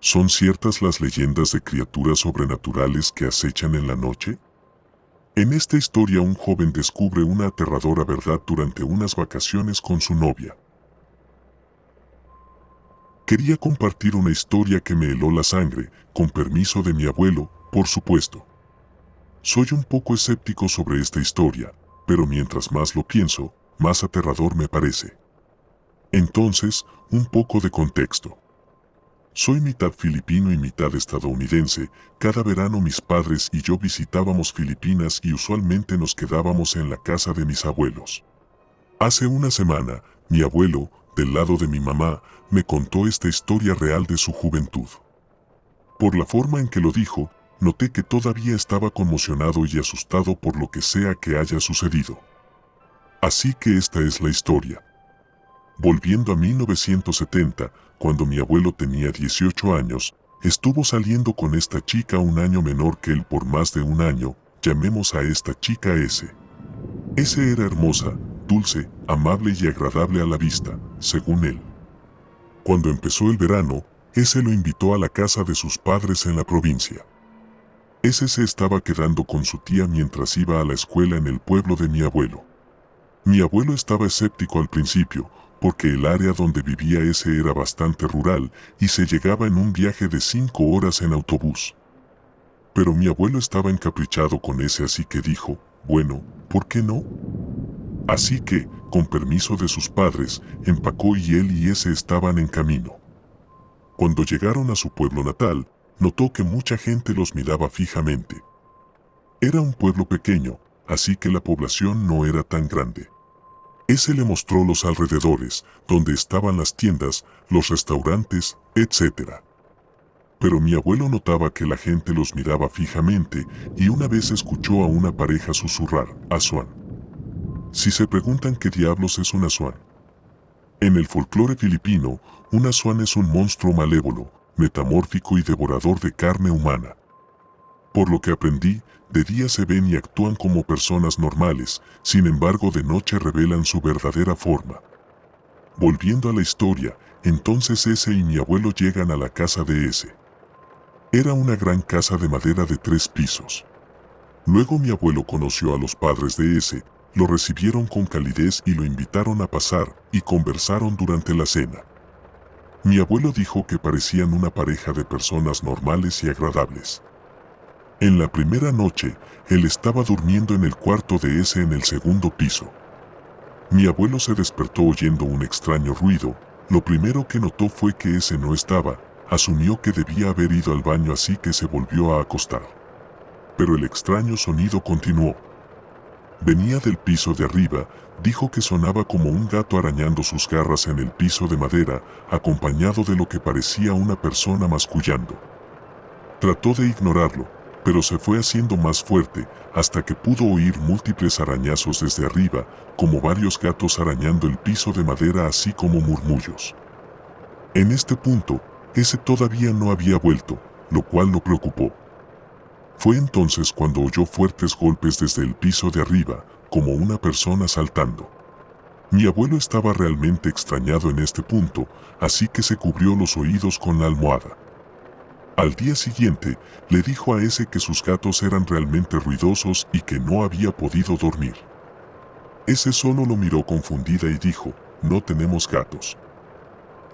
¿Son ciertas las leyendas de criaturas sobrenaturales que acechan en la noche? En esta historia un joven descubre una aterradora verdad durante unas vacaciones con su novia. Quería compartir una historia que me heló la sangre, con permiso de mi abuelo, por supuesto. Soy un poco escéptico sobre esta historia, pero mientras más lo pienso, más aterrador me parece. Entonces, un poco de contexto. Soy mitad filipino y mitad estadounidense. Cada verano mis padres y yo visitábamos Filipinas y usualmente nos quedábamos en la casa de mis abuelos. Hace una semana, mi abuelo, del lado de mi mamá, me contó esta historia real de su juventud. Por la forma en que lo dijo, noté que todavía estaba conmocionado y asustado por lo que sea que haya sucedido. Así que esta es la historia. Volviendo a 1970, cuando mi abuelo tenía 18 años, estuvo saliendo con esta chica un año menor que él por más de un año. Llamemos a esta chica S. S era hermosa, dulce, amable y agradable a la vista, según él. Cuando empezó el verano, S lo invitó a la casa de sus padres en la provincia. S se estaba quedando con su tía mientras iba a la escuela en el pueblo de mi abuelo. Mi abuelo estaba escéptico al principio, porque el área donde vivía S era bastante rural y se llegaba en un viaje de 5 horas en autobús. Pero mi abuelo estaba encaprichado con S, así que dijo, bueno, ¿por qué no? Así que, con permiso de sus padres, empacó y él y S estaban en camino. Cuando llegaron a su pueblo natal, notó que mucha gente los miraba fijamente. Era un pueblo pequeño, así que la población no era tan grande. Ese le mostró los alrededores, donde estaban las tiendas, los restaurantes, etc. Pero mi abuelo notaba que la gente los miraba fijamente y una vez escuchó a una pareja susurrar, Aswang. Si se preguntan qué diablos es un Aswang. En el folclore filipino, un Aswang es un monstruo malévolo, metamórfico y devorador de carne humana. Por lo que aprendí, de día se ven y actúan como personas normales, sin embargo de noche revelan su verdadera forma. Volviendo a la historia, entonces S y mi abuelo llegan a la casa de S. Era una gran casa de madera de 3 pisos. Luego mi abuelo conoció a los padres de S, lo recibieron con calidez y lo invitaron a pasar, y conversaron durante la cena. Mi abuelo dijo que parecían una pareja de personas normales y agradables. En la primera noche, él estaba durmiendo en el cuarto de S en el segundo piso. Mi abuelo se despertó oyendo un extraño ruido. Lo primero que notó fue que S no estaba, asumió que debía haber ido al baño, así que se volvió a acostar. Pero el extraño sonido continuó. Venía del piso de arriba, dijo que sonaba como un gato arañando sus garras en el piso de madera, acompañado de lo que parecía una persona mascullando. Trató de ignorarlo, pero se fue haciendo más fuerte, hasta que pudo oír múltiples arañazos desde arriba, como varios gatos arañando el piso de madera, así como murmullos. En este punto, ese todavía no había vuelto, lo cual lo preocupó. Fue entonces cuando oyó fuertes golpes desde el piso de arriba, como una persona saltando. Mi abuelo estaba realmente extrañado en este punto, así que se cubrió los oídos con la almohada. Al día siguiente, le dijo a ese que sus gatos eran realmente ruidosos y que no había podido dormir. Ese solo lo miró confundida y dijo, no tenemos gatos.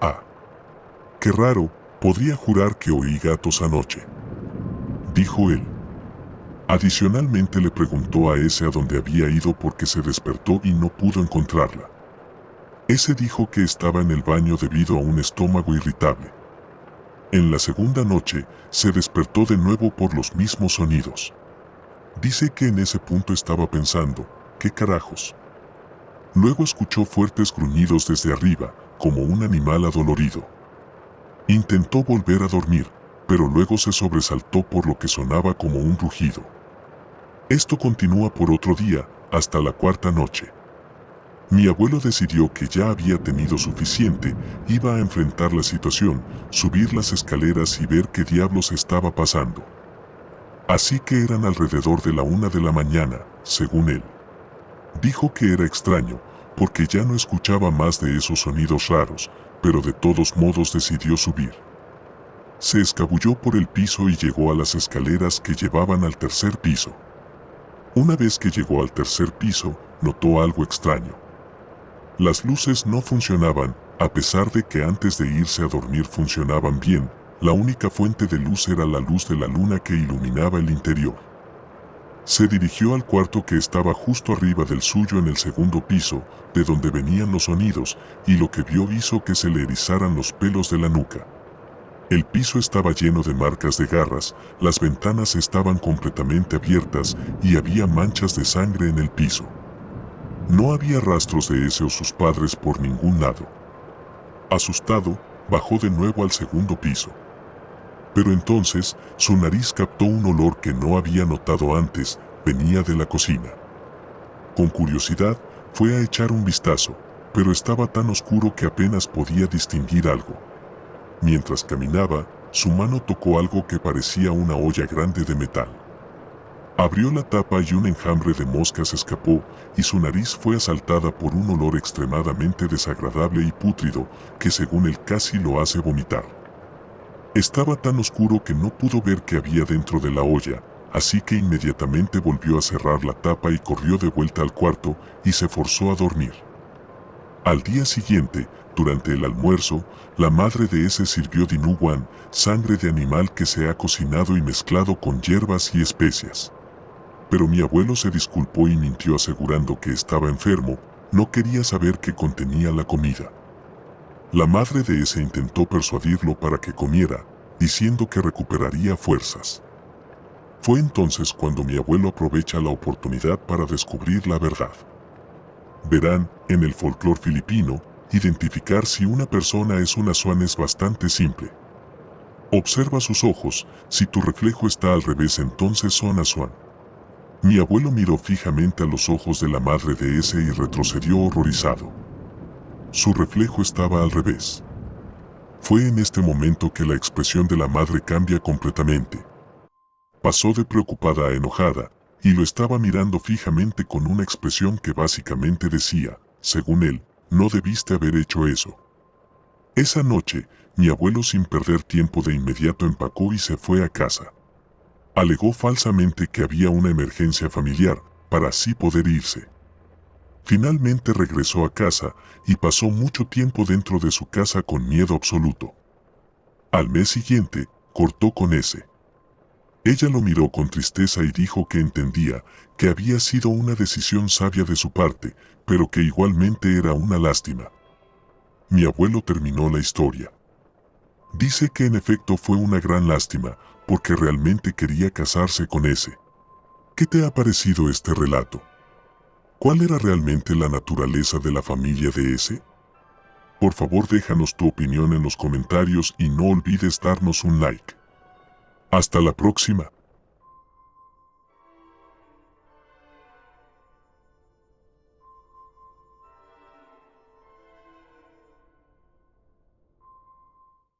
Ah. Qué raro, podría jurar que oí gatos anoche, dijo él. Adicionalmente le preguntó a ese a dónde había ido porque se despertó y no pudo encontrarla. Ese dijo que estaba en el baño debido a un estómago irritable. En la segunda noche, se despertó de nuevo por los mismos sonidos. Dice que en ese punto estaba pensando, ¿qué carajos? Luego escuchó fuertes gruñidos desde arriba, como un animal adolorido. Intentó volver a dormir, pero luego se sobresaltó por lo que sonaba como un rugido. Esto continúa por otro día, hasta la cuarta noche. Mi abuelo decidió que ya había tenido suficiente, iba a enfrentar la situación, subir las escaleras y ver qué diablos estaba pasando. Así que eran alrededor de la 1 de la mañana, según él. Dijo que era extraño, porque ya no escuchaba más de esos sonidos raros, pero de todos modos decidió subir. Se escabulló por el piso y llegó a las escaleras que llevaban al tercer piso. Una vez que llegó al tercer piso, notó algo extraño. Las luces no funcionaban, a pesar de que antes de irse a dormir funcionaban bien. La única fuente de luz era la luz de la luna que iluminaba el interior. Se dirigió al cuarto que estaba justo arriba del suyo en el segundo piso, de donde venían los sonidos, y lo que vio hizo que se le erizaran los pelos de la nuca. El piso estaba lleno de marcas de garras, las ventanas estaban completamente abiertas y había manchas de sangre en el piso. No había rastros de ese o sus padres por ningún lado. Asustado, bajó de nuevo al segundo piso. Pero entonces, su nariz captó un olor que no había notado antes, venía de la cocina. Con curiosidad, fue a echar un vistazo, pero estaba tan oscuro que apenas podía distinguir algo. Mientras caminaba, su mano tocó algo que parecía una olla grande de metal. Abrió la tapa y un enjambre de moscas escapó, y su nariz fue asaltada por un olor extremadamente desagradable y pútrido, que según él casi lo hace vomitar. Estaba tan oscuro que no pudo ver qué había dentro de la olla, así que inmediatamente volvió a cerrar la tapa y corrió de vuelta al cuarto y se forzó a dormir. Al día siguiente, durante el almuerzo, la madre de ese sirvió dinuguan, sangre de animal que se ha cocinado y mezclado con hierbas y especias. Pero mi abuelo se disculpó y mintió asegurando que estaba enfermo, no quería saber qué contenía la comida. La madre de ese intentó persuadirlo para que comiera, diciendo que recuperaría fuerzas. Fue entonces cuando mi abuelo aprovecha la oportunidad para descubrir la verdad. Verán, en el folclore filipino, identificar si una persona es un aswang es bastante simple. Observa sus ojos, si tu reflejo está al revés entonces son aswang. Mi abuelo miró fijamente a los ojos de la madre de ese y retrocedió horrorizado. Su reflejo estaba al revés. Fue en este momento que la expresión de la madre cambia completamente. Pasó de preocupada a enojada, y lo estaba mirando fijamente con una expresión que básicamente decía, según él, no debiste haber hecho eso. Esa noche, mi abuelo sin perder tiempo de inmediato empacó y se fue a casa. Alegó falsamente que había una emergencia familiar, para así poder irse. Finalmente regresó a casa y pasó mucho tiempo dentro de su casa con miedo absoluto. Al mes siguiente, cortó con ese. Ella lo miró con tristeza y dijo que entendía que había sido una decisión sabia de su parte, pero que igualmente era una lástima. Mi abuelo terminó la historia. Dice que en efecto fue una gran lástima, porque realmente quería casarse con ese. ¿Qué te ha parecido este relato? ¿Cuál era realmente la naturaleza de la familia de ese? Por favor déjanos tu opinión en los comentarios y no olvides darnos un like. Hasta la próxima.